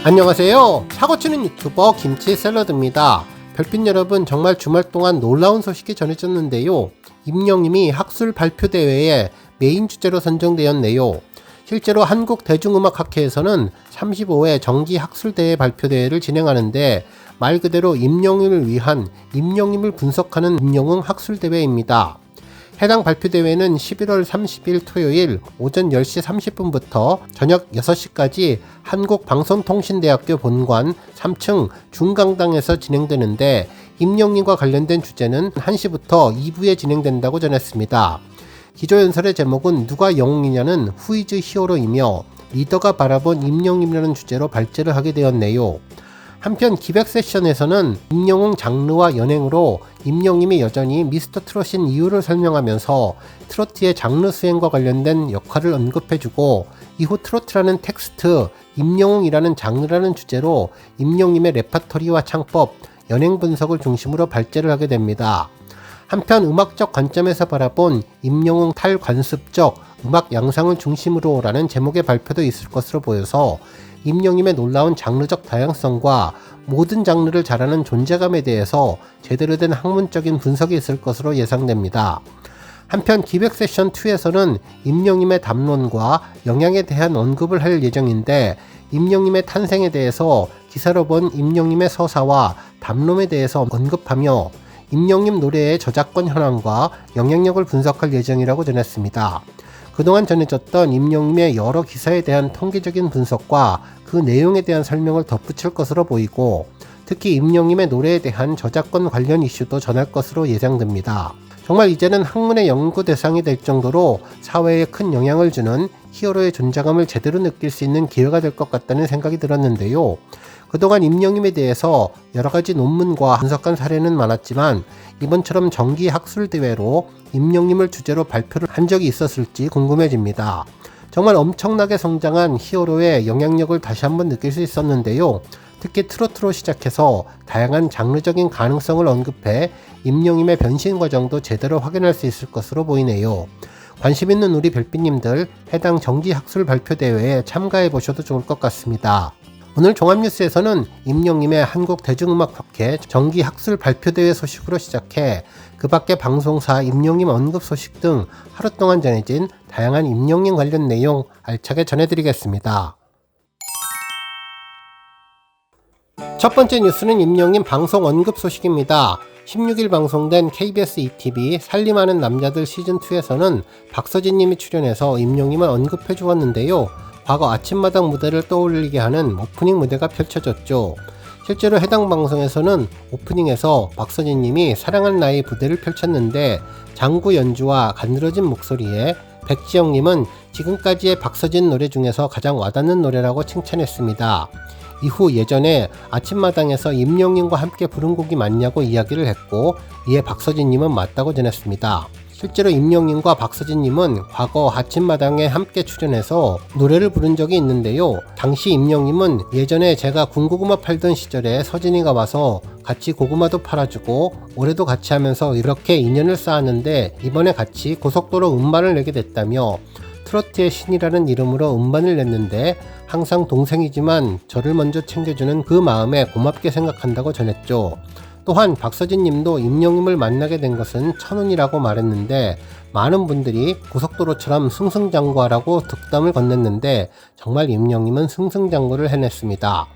안녕하세요. 사고치는 유튜버 김치샐러드입니다. 별빛 여러분, 정말 주말 동안 놀라운 소식이 전해졌는데요. 임영님이 학술 발표대회에 메인 주제로 선정되었네요. 실제로 한국대중음악학회에서는 35회 정기학술대회 발표대회를 진행하는데 말 그대로 임영님을 위한 임영님을 분석하는 임영웅 학술대회입니다. 해당 발표대회는 11월 30일 토요일 오전 10시 30분부터 저녁 6시까지 한국방송통신대학교 본관 3층 중강당에서 진행되는데 임영님과 관련된 주제는 1시부터 2부에 진행된다고 전했습니다. 기조연설의 제목은 누가 영웅이냐는 후이즈 히어로이며 리더가 바라본 임영님이라는 주제로 발제를 하게 되었네요. 한편 기획 세션에서는 임영웅 장르와 연행으로 임영님이 여전히 미스터 트롯인 이유를 설명하면서 트로트의 장르 수행과 관련된 역할을 언급해주고 이후 트로트라는 텍스트, 임영웅이라는 장르라는 주제로 임영님의 레파토리와 창법, 연행 분석을 중심으로 발제를 하게 됩니다. 한편 음악적 관점에서 바라본 임영웅 탈관습적 음악 양상을 중심으로 라는 제목의 발표도 있을 것으로 보여서 임영님의 놀라운 장르적 다양성과 모든 장르를 잘하는 존재감에 대해서 제대로 된 학문적인 분석이 있을 것으로 예상됩니다. 한편 기획 세션 2에서는 임영님의 담론과 영향에 대한 언급을 할 예정인데 임영님의 탄생에 대해서 기사로 본 임영님의 서사와 담론에 대해서 언급하며 임영님 노래의 저작권 현황과 영향력을 분석할 예정이라고 전했습니다. 그동안 전해졌던 임영님의 여러 기사에 대한 통계적인 분석과 그 내용에 대한 설명을 덧붙일 것으로 보이고 특히 임영님의 노래에 대한 저작권 관련 이슈도 전할 것으로 예상됩니다. 정말 이제는 학문의 연구 대상이 될 정도로 사회에 큰 영향을 주는 히어로의 존재감을 제대로 느낄 수 있는 기회가 될 것 같다는 생각이 들었는데요. 그동안 임영님에 대해서 여러가지 논문과 분석한 사례는 많았지만 이번처럼 정기 학술대회로 임영님을 주제로 발표를 한 적이 있었을지 궁금해집니다. 정말 엄청나게 성장한 히어로의 영향력을 다시 한번 느낄 수 있었는데요. 특히 트로트로 시작해서 다양한 장르적인 가능성을 언급해 임영님의 변신 과정도 제대로 확인할 수 있을 것으로 보이네요. 관심 있는 우리 별빛님들 해당 정기 학술 발표대회에 참가해 보셔도 좋을 것 같습니다. 오늘 종합뉴스에서는 임영님의 한국대중음악학회 정기 학술 발표대회 소식으로 시작해 그 밖에 방송사 임영님 언급 소식 등 하루 동안 전해진 다양한 임영님 관련 내용 알차게 전해드리겠습니다. 첫 번째 뉴스는 임영님 방송 언급 소식입니다. 16일 방송된 KBS ETV 살림하는 남자들 시즌2에서는 박서진님이 출연해서 임영님을 언급해 주었는데요. 과거 아침마당 무대를 떠올리게 하는 오프닝 무대가 펼쳐졌죠. 실제로 해당 방송에서는 오프닝에서 박서진님이 사랑할 나의 무대를 펼쳤는데 장구 연주와 가늘어진 목소리에 백지영님은 지금까지의 박서진 노래 중에서 가장 와닿는 노래라고 칭찬했습니다. 이후 예전에 아침마당에서 임영님과 함께 부른 곡이 맞냐고 이야기를 했고 이에 박서진님은 맞다고 전했습니다. 실제로 임영님과 박서진님은 과거 아침마당에 함께 출연해서 노래를 부른 적이 있는데요. 당시 임영님은 예전에 제가 군고구마 팔던 시절에 서진이가 와서 같이 고구마도 팔아주고 올해도 같이 하면서 이렇게 인연을 쌓았는데 이번에 같이 고속도로 음반을 내게 됐다며 트로트의 신이라는 이름으로 음반을 냈는데 항상 동생이지만 저를 먼저 챙겨주는 그 마음에 고맙게 생각한다고 전했죠. 또한 박서진님도 임영님을 만나게 된 것은 천운이라고 말했는데 많은 분들이 고속도로처럼 승승장구하라고 득담을 건넸는데 정말 임영님은 승승장구를 해냈습니다.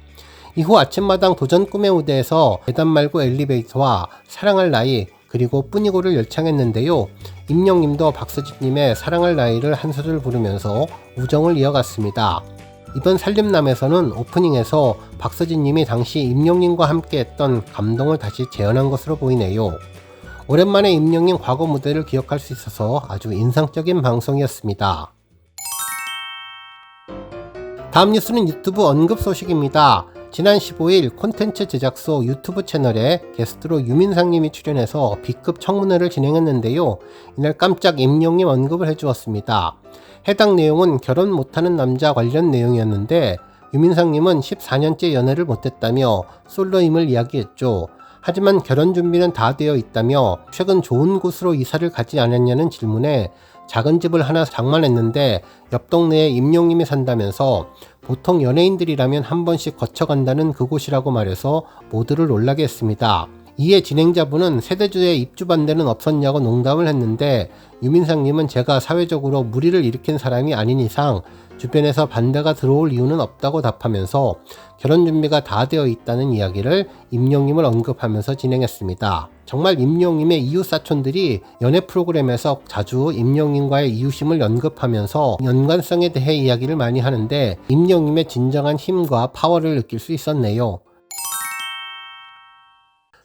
이후 아침마당 도전 꿈의 무대에서 계단 말고 엘리베이터와 사랑할 나이 그리고 뿐이고를 열창했는데요. 임영님도 박서진님의 사랑할 나이를 한 소절 부르면서 우정을 이어갔습니다. 이번 살림남에서는 오프닝에서 박서진님이 당시 임영님과 함께 했던 감동을 다시 재현한 것으로 보이네요. 오랜만에 임영님 과거 무대를 기억할 수 있어서 아주 인상적인 방송이었습니다. 다음 뉴스는 유튜브 언급 소식입니다. 지난 15일 콘텐츠 제작소 유튜브 채널에 게스트로 유민상님이 출연해서 B급 청문회를 진행했는데요. 이날 깜짝 임영님 언급을 해주었습니다. 해당 내용은 결혼 못하는 남자 관련 내용이었는데 유민상님은 14년째 연애를 못했다며 솔로임을 이야기했죠. 하지만 결혼 준비는 다 되어 있다며 최근 좋은 곳으로 이사를 가지 않았냐는 질문에 작은 집을 하나 장만했는데 옆 동네에 임영님이 산다면서 보통 연예인들이라면 한 번씩 거쳐간다는 그곳이라고 말해서 모두를 놀라게 했습니다. 이에 진행자분은 세대주에 입주 반대는 없었냐고 농담을 했는데 유민상님은 제가 사회적으로 무리를 일으킨 사람이 아닌 이상 주변에서 반대가 들어올 이유는 없다고 답하면서 결혼 준비가 다 되어 있다는 이야기를 임영님을 언급하면서 진행했습니다. 정말 임영님의 이웃 사촌들이 연애 프로그램에서 자주 임영님과의 이웃임을 언급하면서 연관성에 대해 이야기를 많이 하는데 임영님의 진정한 힘과 파워를 느낄 수 있었네요.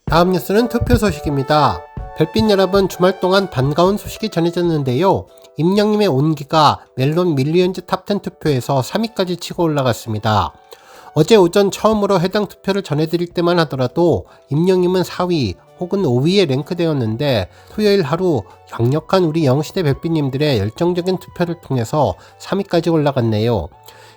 다음 뉴스는 투표 소식입니다. 별빛 여러분, 주말 동안 반가운 소식이 전해졌는데요. 임영님의 온기가 멜론 밀리언즈 탑10 투표에서 3위까지 치고 올라갔습니다. 어제 오전 처음으로 해당 투표를 전해드릴 때만 하더라도 임영님은 4위 혹은 5위에 랭크되었는데 토요일 하루 강력한 우리 영시대 별빛님들의 열정적인 투표를 통해서 3위까지 올라갔네요.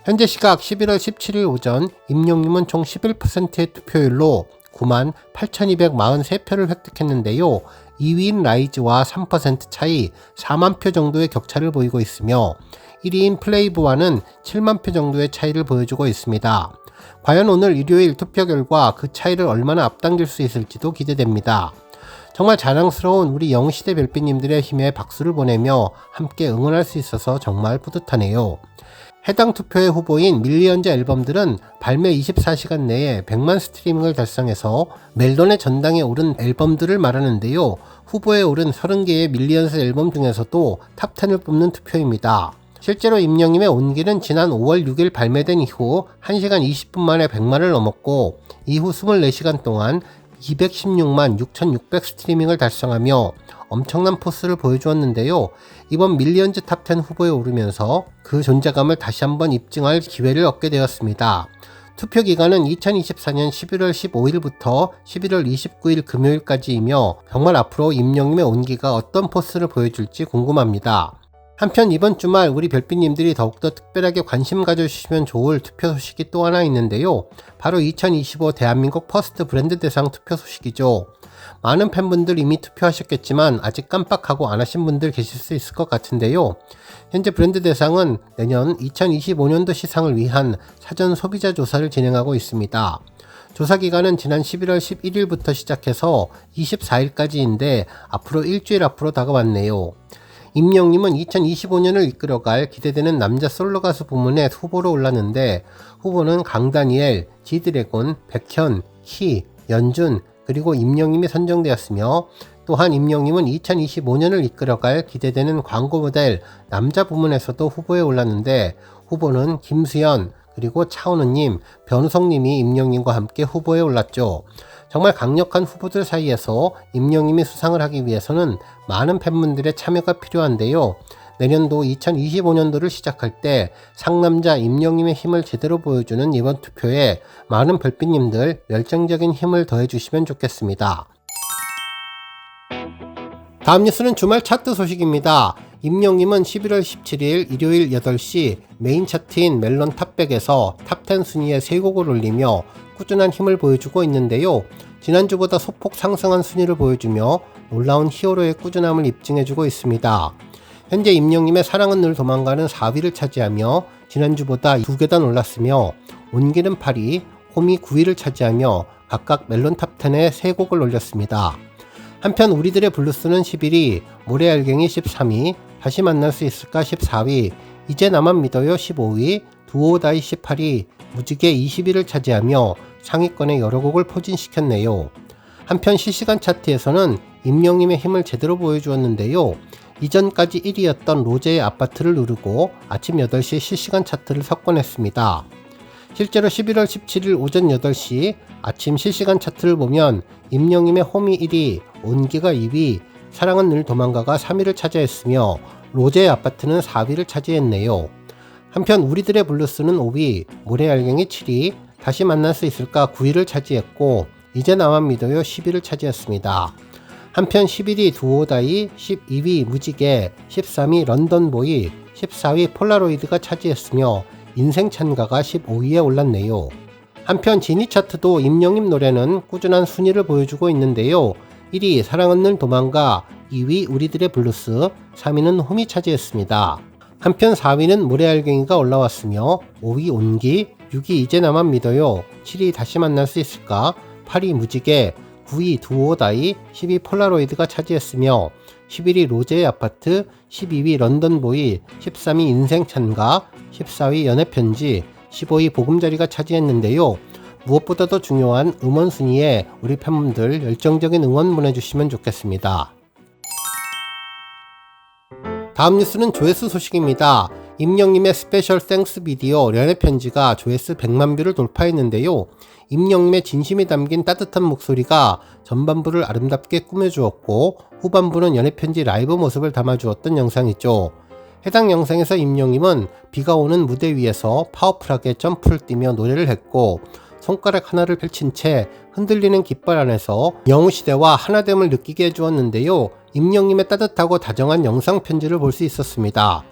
현재 시각 11월 17일 오전 임영님은 총 11%의 투표율로 98,243표를 획득했는데요. 2위인 라이즈와 3% 차이 4만 표 정도의 격차를 보이고 있으며 1위인 플레이브와는 7만 표 정도의 차이를 보여주고 있습니다. 과연 오늘 일요일 투표 결과 그 차이를 얼마나 앞당길 수 있을지도 기대됩니다. 정말 자랑스러운 우리 영시대 별빛님들의 힘에 박수를 보내며 함께 응원할 수 있어서 정말 뿌듯하네요. 해당 투표의 후보인 밀리언즈 앨범들은 발매 24시간 내에 100만 스트리밍을 달성해서 멜론의 전당에 오른 앨범들을 말하는데요. 후보에 오른 30개의 밀리언즈 앨범 중에서도 탑10을 뽑는 투표입니다. 실제로 임영님의 온기는 지난 5월 6일 발매된 이후 1시간 20분 만에 100만을 넘었고 이후 24시간 동안 216만 6,600 스트리밍을 달성하며 엄청난 포스를 보여주었는데요. 이번 밀리언즈 탑10 후보에 오르면서 그 존재감을 다시 한번 입증할 기회를 얻게 되었습니다. 투표 기간은 2024년 11월 15일부터 11월 29일 금요일까지이며 정말 앞으로 임영님의 온기가 어떤 포스를 보여줄지 궁금합니다. 한편 이번 주말 우리 별빛님들이 더욱더 특별하게 관심 가져주시면 좋을 투표 소식이 또 하나 있는데요. 바로 2025 대한민국 퍼스트 브랜드 대상 투표 소식이죠. 많은 팬분들 이미 투표하셨겠지만 아직 깜빡하고 안 하신 분들 계실 수 있을 것 같은데요. 현재 브랜드 대상은 내년 2025년도 시상을 위한 사전 소비자 조사를 진행하고 있습니다. 조사 기간은 지난 11월 11일부터 시작해서 24일까지인데 앞으로 일주일 앞으로 다가왔네요. 임영님은 2025년을 이끌어갈 기대되는 남자 솔로 가수 부문에 후보로 올랐는데 후보는 강다니엘, 지드래곤, 백현, 키, 연준 그리고 임영님이 선정되었으며 또한 임영님은 2025년을 이끌어갈 기대되는 광고 모델 남자 부문에서도 후보에 올랐는데 후보는 김수현 그리고 차은우님, 변우성님이 임영님과 함께 후보에 올랐죠. 정말 강력한 후보들 사이에서 임영님이 수상을 하기 위해서는 많은 팬분들의 참여가 필요한데요. 내년도 2025년도를 시작할 때 상남자 임영님의 힘을 제대로 보여주는 이번 투표에 많은 별빛님들 열정적인 힘을 더해주시면 좋겠습니다. 다음 뉴스는 주말 차트 소식입니다. 임영님은 11월 17일 일요일 8시 메인 차트인 멜론 탑100에서 탑10 순위에 3곡을 올리며 꾸준한 힘을 보여주고 있는데요. 지난주보다 소폭 상승한 순위를 보여주며 놀라운 히어로의 꾸준함을 입증해주고 있습니다. 현재 임영님의 사랑은 늘 도망가는 4위를 차지하며 지난주보다 2계단 올랐으며 온기는 8위, 홈이 9위를 차지하며 각각 멜론 탑10에 3곡을 올렸습니다. 한편 우리들의 블루스는 11위, 모래알갱이 13위, 다시 만날 수 있을까 14위, 이제 나만 믿어요 15위, 두오다이 18위, 무지개 20위를 차지하며 상위권에 여러 곡을 포진시켰네요. 한편 실시간 차트에서는 임영님의 힘을 제대로 보여주었는데요. 이전까지 1위였던 로제의 아파트를 누르고 아침 8시 실시간 차트를 석권했습니다. 실제로 11월 17일 오전 8시 아침 실시간 차트를 보면 임영님의 홈이 1위, 온기가 2위, 사랑은 늘 도망가가 3위를 차지했으며 로제의 아파트는 4위를 차지했네요. 한편 우리들의 블루스는 5위, 모래알갱이 7위, 다시 만날 수 있을까 9위를 차지했고 이제 나만 믿어요 10위를 차지했습니다. 한편 11위 두오다이, 12위 무지개, 13위 런던보이, 14위 폴라로이드가 차지했으며 인생찬가가 15위에 올랐네요. 한편 지니 차트도 임영님 노래는 꾸준한 순위를 보여주고 있는데요. 1위 사랑은 늘 도망가, 2위 우리들의 블루스, 3위는 홈이 차지했습니다. 한편 4위는 모래알갱이가 올라왔으며 5위 온기, 6위 이제 나만 믿어요, 7위 다시 만날 수 있을까, 8위 무지개, 9위 두오다이, 10위 폴라로이드가 차지했으며 11위 로제의 아파트, 12위 런던보이, 13위 인생찬가, 14위 연애편지, 15위 보금자리가 차지했는데요. 무엇보다도 중요한 음원 순위에 우리 팬분들 열정적인 응원 보내주시면 좋겠습니다. 다음 뉴스는 조회수 소식입니다. 임영님의 스페셜 땡스 비디오 연애편지가 조회수 100만 뷰를 돌파했는데요. 임영님의 진심이 담긴 따뜻한 목소리가 전반부를 아름답게 꾸며주었고 후반부는 연애편지 라이브 모습을 담아주었던 영상이죠. 해당 영상에서 임영님은 비가 오는 무대 위에서 파워풀하게 점프를 뛰며 노래를 했고 손가락 하나를 펼친 채 흔들리는 깃발 안에서 영웅시대와 하나됨을 느끼게 해주었는데요. 임영님의 따뜻하고 다정한 영상 편지를 볼 수 있었습니다.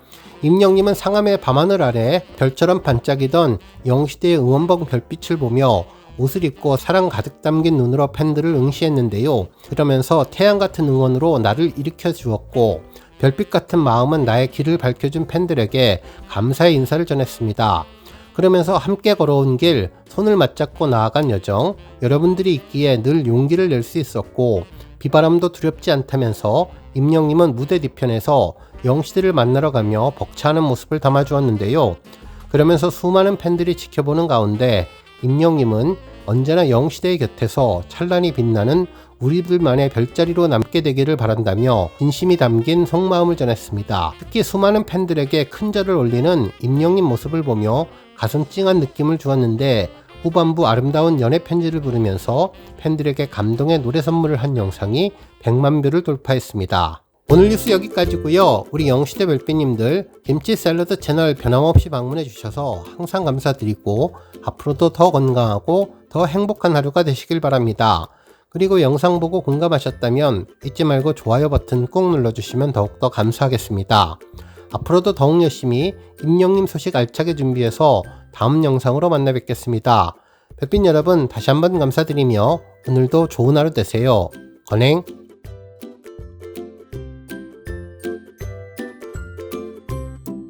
임영님은 상암의 밤하늘 아래 별처럼 반짝이던 영웅시대의 응원봉 별빛을 보며 옷을 입고 사랑 가득 담긴 눈으로 팬들을 응시했는데요. 그러면서 태양 같은 응원으로 나를 일으켜 주었고 별빛 같은 마음은 나의 길을 밝혀준 팬들에게 감사의 인사를 전했습니다. 그러면서 함께 걸어온 길, 손을 맞잡고 나아간 여정, 여러분들이 있기에 늘 용기를 낼 수 있었고 비바람도 두렵지 않다면서 임영님은 무대 뒤편에서 영웅시대를 만나러 가며 벅차는 모습을 담아주었는데요. 그러면서 수많은 팬들이 지켜보는 가운데 임영님은 언제나 영웅시대의 곁에서 찬란히 빛나는 우리들만의 별자리로 남게 되기를 바란다며 진심이 담긴 속마음을 전했습니다. 특히 수많은 팬들에게 큰 절을 올리는 임영님 모습을 보며 가슴 찡한 느낌을 주었는데 후반부 아름다운 연애 편지를 부르면서 팬들에게 감동의 노래 선물을 한 영상이 100만 뷰를 돌파했습니다. 오늘 뉴스 여기까지고요. 우리 영웅시대 별빛님들 김치 샐러드 채널 변함없이 방문해 주셔서 항상 감사드리고 앞으로도 더 건강하고 더 행복한 하루가 되시길 바랍니다. 그리고 영상 보고 공감하셨다면 잊지 말고 좋아요 버튼 꾹 눌러주시면 더욱더 감사하겠습니다. 앞으로도 더욱 열심히 임영님 소식 알차게 준비해서 다음 영상으로 만나 뵙겠습니다. 별빛 여러분 다시 한번 감사드리며 오늘도 좋은 하루 되세요. 건행.